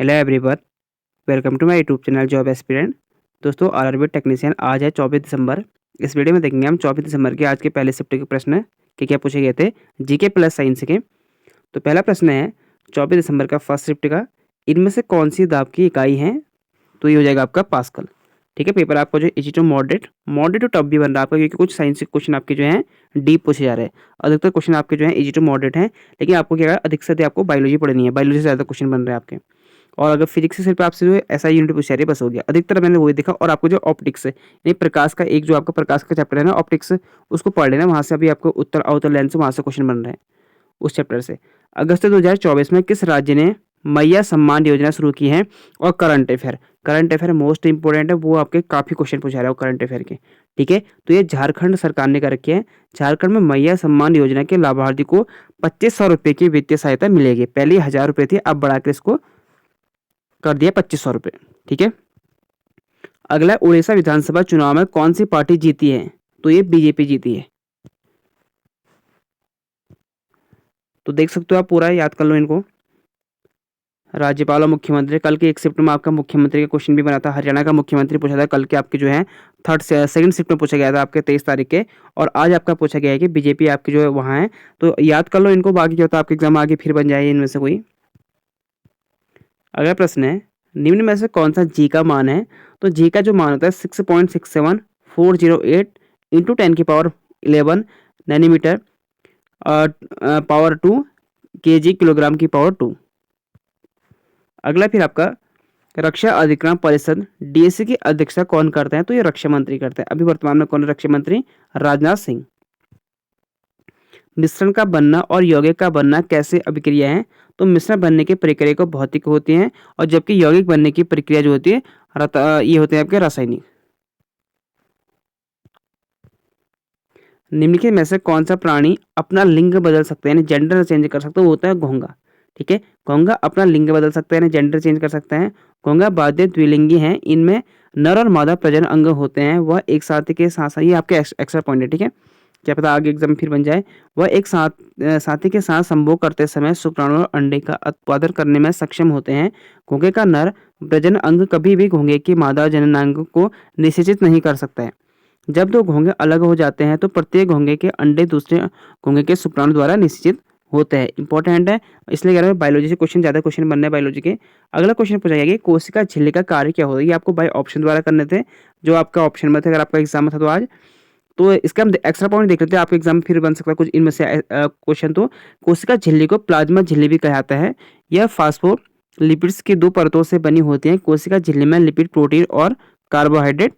Hello everyone, welcome to my YouTube channel job aspirant. दोस्तों, RRB technician आज है 24 दिसंबर। इस वीडियो में देखेंगे हम 24 दिसंबर के आज के पहले शिफ्ट के प्रश्न कि क्या पूछे गए थे जीके प्लस साइंस के। तो पहला प्रश्न है 24 दिसंबर का फर्स्ट शिफ्ट का, इनमें से कौन सी दाब की इकाई है? तो ये हो जाएगा आपका पास्कल। ठीक है, पेपर आपका जो easy to moderate to tough भी बन रहा है आपका, क्योंकि कुछ साइंस के क्वेश्चन आपके जो हैं डीप पूछे जा रहे हैं। अधिकतर क्वेश्चन आपके जो हैं इजी टू मॉडरेट हैं, लेकिन आपको क्या है, अधिक से अधिक आपको बायोलॉजी पढ़नी है, बायोलॉजी से ज़्यादा क्वेश्चन बन रहे हैं आपके। और अगर फिजिक्स से सिर्फ आपसे जो है ऐसा यूनिट पूछा है बस हो गया, अधिकतर मैंने वही देखा। और आपको जो ऑप्टिक्स है, यानी प्रकाश का एक जो आपका प्रकाश का चैप्टर है ना ऑप्टिक्स, उसको पढ़ लेना, वहाँ से अभी आपको उत्तर अवतल लेंस से वहाँ से क्वेश्चन बन रहे हैं उस चैप्टर से। अगस्त 2024 में किस राज्य ने मैया सम्मान योजना शुरू की है? और करंट अफेयर मोस्ट इंपोर्टेंट है, वो आपके काफ़ी क्वेश्चन पूछा रहा है वो करंट अफेयर के। ठीक है, तो ये झारखंड सरकार ने कर रखी है। झारखंड में मैया सम्मान योजना के लाभार्थी को 2500 रुपये की वित्तीय सहायता मिलेगी। पहले 1000 रुपये थी, अब बढ़ाकर इसको कर दिया 2500 रुपये। ठीक है, अगला उड़ीसा विधानसभा चुनाव में कौन सी पार्टी जीती है? तो ये बीजेपी जीती है। तो देख सकते हो आप, पूरा याद कर लो इनको। राज्यपाल और मुख्यमंत्री, कल के एक शिफ्ट में आपका मुख्यमंत्री का क्वेश्चन भी बना था। हरियाणा का मुख्यमंत्री पूछा था कल के आपके जो है सेकंड शिफ्ट में पूछा गया था आपके 23 तारीख के। और आज आपका पूछा गया है कि बीजेपी आपकी जो है वहाँ है। तो याद कर लो इनको, बाकी क्या होता है आपके एग्जाम आगे फिर बन जाए इनमें से कोई। अगला प्रश्न है, निम्न में से कौन सा जी का मान है? तो जी का जो मान होता है 6.67408 इंटू 10 की power 11 nanometer power 2 kg kilogram की पावर 2। अगला फिर आपका रक्षा अधिग्रहण परिषद डीएसी की अध्यक्षता कौन करते हैं? तो ये रक्षा मंत्री करते हैं। अभी वर्तमान में कौन है रक्षा मंत्री? राजनाथ सिंह। मिश्रण का बनना और यौगिक का बनना कैसे अभिक्रिया है? तो मिश्रण बनने की प्रक्रिया को भौतिक होती है, और जबकि यौगिक बनने की प्रक्रिया जो होती है ये होते हैं आपके रासायनिक। निम्नलिखित में से कौन सा प्राणी अपना लिंग बदल सकते हैं, यानी जेंडर चेंज कर सकते हैं? वो होता है घोंघा। ठीक है, घोंघा अपना लिंग बदल सकते हैं, यानी जेंडर चेंज कर सकते हैं। घोंघा बाध्य द्विलिंगी हैं, इनमें नर और मादा प्रजनन अंग होते हैं। वह एक साथी के साथ ये आपके एक्स्ट्रा पॉइंट है। ठीक है, क्या पता आगे एग्जाम फिर बन जाए। वह एक साथी के साथ संभोग करते समय शुक्राणु और अंडे का उत्पादन करने में सक्षम होते हैं। घोंघे का नर प्रजनन अंग कभी भी घोंघे की मादा जननांग को निषेचित नहीं कर सकता है। जब दो घोंघे अलग हो जाते हैं तो प्रत्येक घोंघे के अंडे दूसरे घोंघे के शुक्राणु द्वारा निषेचित होते हैं। इंपॉर्टेंट है, इसलिए कह रहा हूं बायोलॉजी से क्वेश्चन ज़्यादा क्वेश्चन बनना है बायोलॉजी के। अगला क्वेश्चन पूछा गया कि कोशिका झिल्ली का कार्य क्या होता है? ये आपको बाय ऑप्शन द्वारा करने थे, जो आपका ऑप्शन में थे अगर आपका एग्जाम में था तो आज। तो इसका हम एक्स्ट्रा पॉइंट देख लेते हैं, आपके एग्जाम में फिर बन सकता है कुछ इनमें से क्वेश्चन। तो कोशिका झिल्ली को प्लाज्मा झिल्ली भी कहलाता है। यह फास्फोलिपिड्स की 2 परतों से बनी होती है। कोशिका झिल्ली में लिपिड, प्रोटीन और कार्बोहाइड्रेट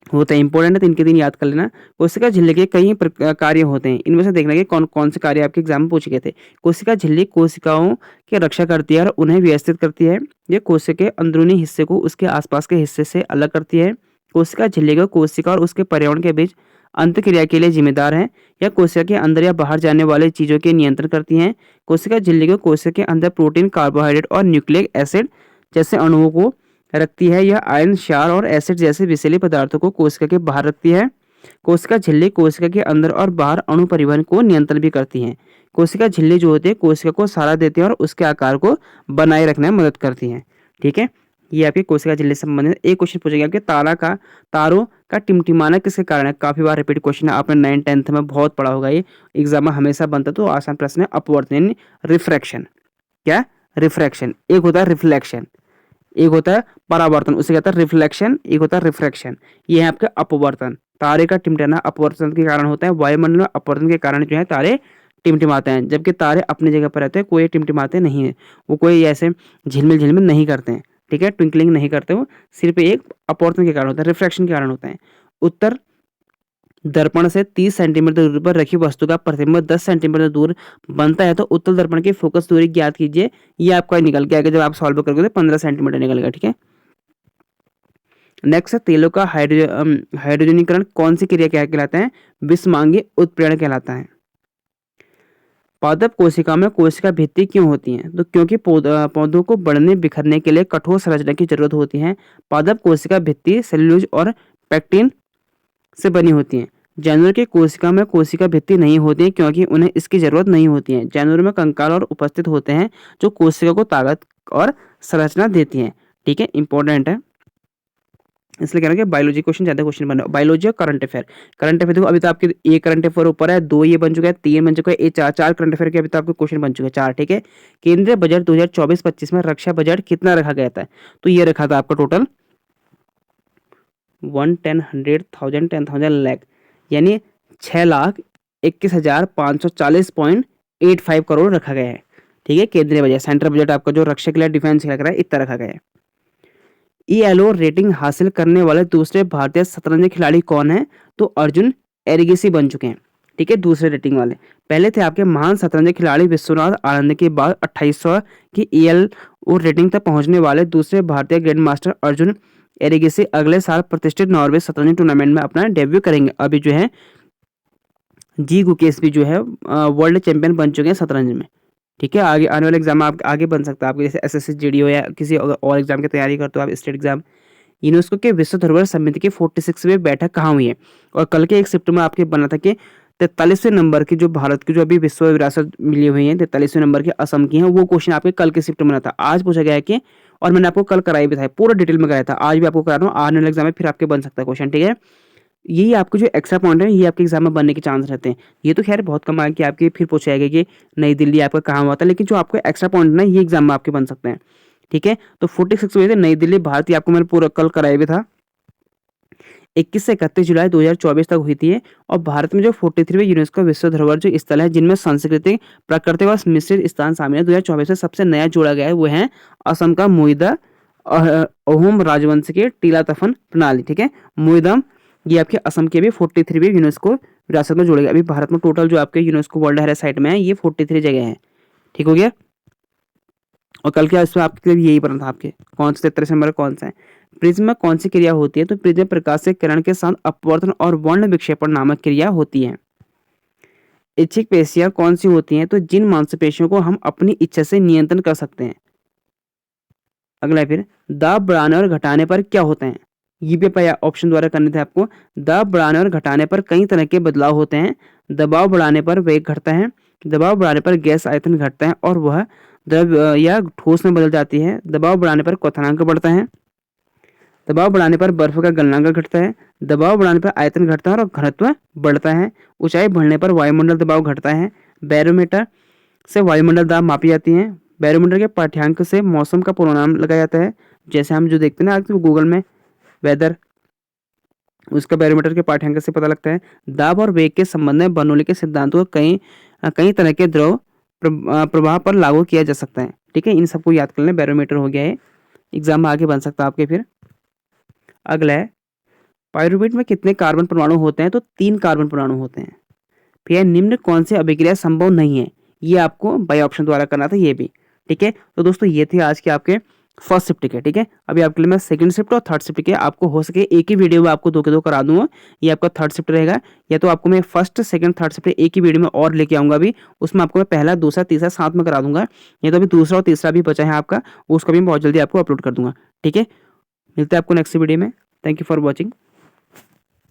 होते हैं। इंपॉर्टेंट है, तो इनके दिन याद कर लेना। कोशिका झिल्ली के कई कार्य होते हैं, इनमें से देखना कि कौन कौन से कार्य आपके एग्जाम में पूछे गए थे। कोशिका झिल्ली कोशिकाओं की रक्षा करती है और उन्हें व्यवस्थित करती है। ये कोशिका के अंदरूनी हिस्से को उसके आसपास के हिस्से से अलग करती है। कोशिका झिल्ली को कोशिका और उसके पर्यावरण के बीच अंतक्रिया के लिए जिम्मेदार है। यह कोशिका के अंदर या बाहर जाने वाले चीजों के नियंत्रण करती हैं। कोशिका झिल्ली को कोशिका के अंदर प्रोटीन, कार्बोहाइड्रेट और न्यूक्लिक एसिड जैसे अणुओं को रखती है। यह आयरन, क्षार और एसिड जैसे विषैले पदार्थों को कोशिका के बाहर रखती है। कोशिका झिल्ली कोशिका के अंदर और बाहर अणु परिवहन को नियंत्रण भी करती है। कोशिका झिल्ली जो होती है कोशिका को सहारा देती है और उसके आकार को बनाए रखने में मदद करती है। ठीक है, ये आपकी कोशिका झिल्ली से संबंधित एक क्वेश्चन पूछा गया कि तारों का टिमटिमाना किसके कारण है? काफी बार रिपीट क्वेश्चन है, आपने 9th 10th में बहुत पढ़ा होगा, ये एग्जाम में हमेशा बनता है। तो आसान प्रश्न है, अपवर्तन यानी रिफ्रैक्शन। क्या? रिफ्रैक्शन। एक होता है रिफ्लेक्शन, एक होता है परावर्तन, उसे कहता है रिफ्लेक्शन, एक होता है रिफ्रैक्शन। ये है आपका अपवर्तन। तारे का टिमटिमाना अपवर्तन के कारण होता है। वायुमंडल में अपवर्तन के कारण जो है तारे टिमटिमाते हैं, जबकि तारे अपनी जगह पर रहते हैं, कोई टिमटिमाते नहीं है, वो कोई ऐसे झिलमिल झिलमिल नहीं करते हैं। ठीक है, ट्विंकलिंग नहीं करते, वो सिर्फ एक अपवर्तन के कारण होता है, रिफ्रैक्शन के कारण होता है। उत्तर दर्पण से 30 सेंटीमीटर दूरी पर रखी वस्तु का प्रतिबिंब 10 सेंटीमीटर दूर बनता है, तो उत्तल दर्पण की फोकस दूरी ज्ञात कीजिए। ये आपका निकल के आएगा, जब आप सॉल्व करोगे तो 15 सेंटीमीटर निकलेगा। ठीक है, नेक्स्ट है तेलों का हाइड्रोजनीकरण कौन सी क्रिया क्या कहलाता है? विषमांगी उत्प्रेरण कहलाता है। पादप कोशिका में कोशिका भित्ति क्यों होती है? तो क्योंकि पौधों को बढ़ने बिखरने के लिए कठोर संरचना की जरूरत होती है। पादप कोशिका भित्ति सेल्यूलोज और पैक्टिन से बनी होती हैं। जानवर की कोशिका में कोशिका भित्ति नहीं होती है, क्योंकि उन्हें इसकी जरूरत नहीं होती है। जानवरों में कंकाल और उपस्थित होते हैं जो कोशिका को ताकत और संरचना देती हैं। ठीक है, इंपॉर्टेंट है, इसलिए कह रहा हूँ कि बायोलॉजी क्वेश्चन ज़्यादा क्वेश्चन बन रहा है। बायोलॉजी और करंट अफेयर, करंट अफेयर देखो अभी तो आपके एक करंट अफेयर ऊपर है, 2 ये बन चुका है, 3 बन चुका है, ये चार करंट अफेयर के अभी तो आपके क्वेश्चन बन चुके हैं 4। ठीक है, केंद्रीय बजट 2024-25 में रक्षा बजट कितना रखा गया था? तो ये रखा था आपका टोटल 10 लाख, यानी 6,21,540.85 करोड़ रखा गया है। ठीक है, केंद्रीय बजट, सेंट्रल बजट आपका जो रक्षा के लिए, डिफेंस के लिए लग रहा है, इतना रखा गया है। ELO रेटिंग हासिल करने वाले दूसरे भारतीय शतरंज खिलाड़ी कौन है? तो अर्जुन एरिगेसी बन चुके हैं। ठीक है, दूसरे रेटिंग वाले। पहले थे आपके महान शतरंज खिलाड़ी विश्वनाथ आनंद के बाद 2800 की ELO रेटिंग तक पहुंचने वाले दूसरे भारतीय ग्रैंड मास्टर अर्जुन एरिगेसी अगले साल प्रतिष्ठित नॉर्वे शतरंज टूर्नामेंट में अपना डेब्यू करेंगे। अभी जो है जी गुकेश भी जो है वर्ल्ड चैंपियन बन चुके हैं शतरंज में। ठीक है, आगे आने वाले एग्जाम आप आगे बन सकता है आपके, जैसे SSC GD हो या किसी और एग्जाम की तैयारी करते हो आप, स्टेट एग्जाम। यूनेस्को के विश्व धरोहर समिति की 46वीं बैठक कहाँ हुई है? और कल के 1 सितंबर में आपके बना था कि 43वें नंबर की जो भारत की जो अभी विश्व विरासत मिली हुई है 43वें नंबर की असम की है, वो क्वेश्चन आपके कल के शिफ्ट में बना था। आज पूछा गया है कि, और मैंने आपको कल कराई भी था, पूरा डिटेल में कराया था, आज भी आपको करा रहा हूँ, आने वाले एग्जाम में फिर आपके बन सकता है क्वेश्चन। ठीक है, यही आपके जो एक्स्ट्रा पॉइंट है ये आपके एग्जाम में बनने के चांस रहते हैं। ये तो खैर बहुत कम आए कि आपके फिर पूछा जाएगा कि नई दिल्ली आपका कहाँ हुआ था, लेकिन जो आपको एक्स्ट्रा पॉइंट ना ये एग्जाम में आपके बन सकते हैं। ठीक है, तो 46 में नई दिल्ली भारत, आपको मैंने पूरा कल कराया भी था। 21 से 31 जुलाई 2024 तक हुई थी। और भारत में जो 43वें यूनेस्को विश्व धरोहर जो स्थल है जिनमें सांस्कृतिक, प्राकृतिक और मिश्रित स्थान शामिल है, 2024 में सबसे नया जोड़ा गया है, वो है असम का मुइदा अहोम राजवंश के टीला तफन प्रणाली। ठीक है, मुइदम, ये आपके असम के भी 43वीं यूनेस्को विरासत में जोड़े गए। अभी भारत में टोटल जो आपके यूनेस्को वर्ल्ड हेरिटेज साइट में है ये 43 जगह है। ठीक हो गया, और कल के इसमें आपके लिए यही बना था आपके कौन से 33 नंबर कौन सा है? प्रिज्म में कौन सी क्रिया होती है? तो प्रिज्म में प्रकाश से किरण के साथ अपवर्तन और वर्ण विक्षेपण नामक क्रिया होती है। इच्छिक पेशियां कौन सी होती हैं? तो जिन मांसपेशियों को हम अपनी इच्छा से नियंत्रण कर सकते हैं। अगला फिर दाब बढ़ाने और घटाने पर क्या होते हैं? ये भी ऑप्शन द्वारा करने थे आपको। दाब बढ़ाने और घटाने पर कई तरह के बदलाव होते हैं। दबाव बढ़ाने पर वेग घटता है, दबाव बढ़ाने पर गैस आयतन घटता है और वह द्रव या ठोस में बदल जाती है। दबाव बढ़ाने पर क्वथनांक बढ़ता है, दबाव बढ़ाने पर बर्फ का गलनांक घटता है, दबाव बढ़ाने पर आयतन घटता है और घनत्व बढ़ता है। ऊंचाई बढ़ने पर वायुमंडल दबाव घटता है। बैरोमीटर से वायुमंडल दाब मापी जाती है। बैरोमीटर के पाठ्यांक से मौसम का पूर्वानुमान लगाया जाता है। जैसे हम जो देखते हैं ना आज गूगल में वेदर, उसका बैरोमीटर के पाठ्यांक से पता लगता है। दाब और वेग के संबंध में बर्नौली के सिद्धांतों को कई तरह के द्रव प्रवाह पर लागू किया जा सकता है। ठीक है, इन सबको याद कर लें। बैरोमीटर हो गया है, एग्जाम में आगे बन सकता है आपके। फिर अगला है पायरुवेट में कितने कार्बन परमाणु होते हैं? तो 3 कार्बन परमाणु होते हैं। फिर निम्न कौन से अभिक्रिया संभव नहीं है? ये आपको बाय ऑप्शन द्वारा करना था ये भी। ठीक है, तो दोस्तों ये थे आज के आपके फर्स्ट शिफ्ट के। ठीक है, अभी आपके लिए मैं सेकंड शिफ्ट और थर्ड शिफ्ट के आपको हो सके एक ही वीडियो में आपको 2 के 2 करा दूंगा। ये आपका थर्ड शिफ्ट रहेगा, या तो आपको मैं फर्स्ट सेकंड थर्ड शिफ्ट एक ही वीडियो में और लेके आऊंगा। अभी उसमें आपको मैं पहला दूसरा तीसरा साथ में करा दूंगा। ये तो अभी दूसरा और तीसरा भी बचा है आपका, उसका भी बहुत जल्दी आपको अपलोड कर दूंगा। ठीक है, मिलते हैं आपको नेक्स्ट वीडियो में। Thank you for watching.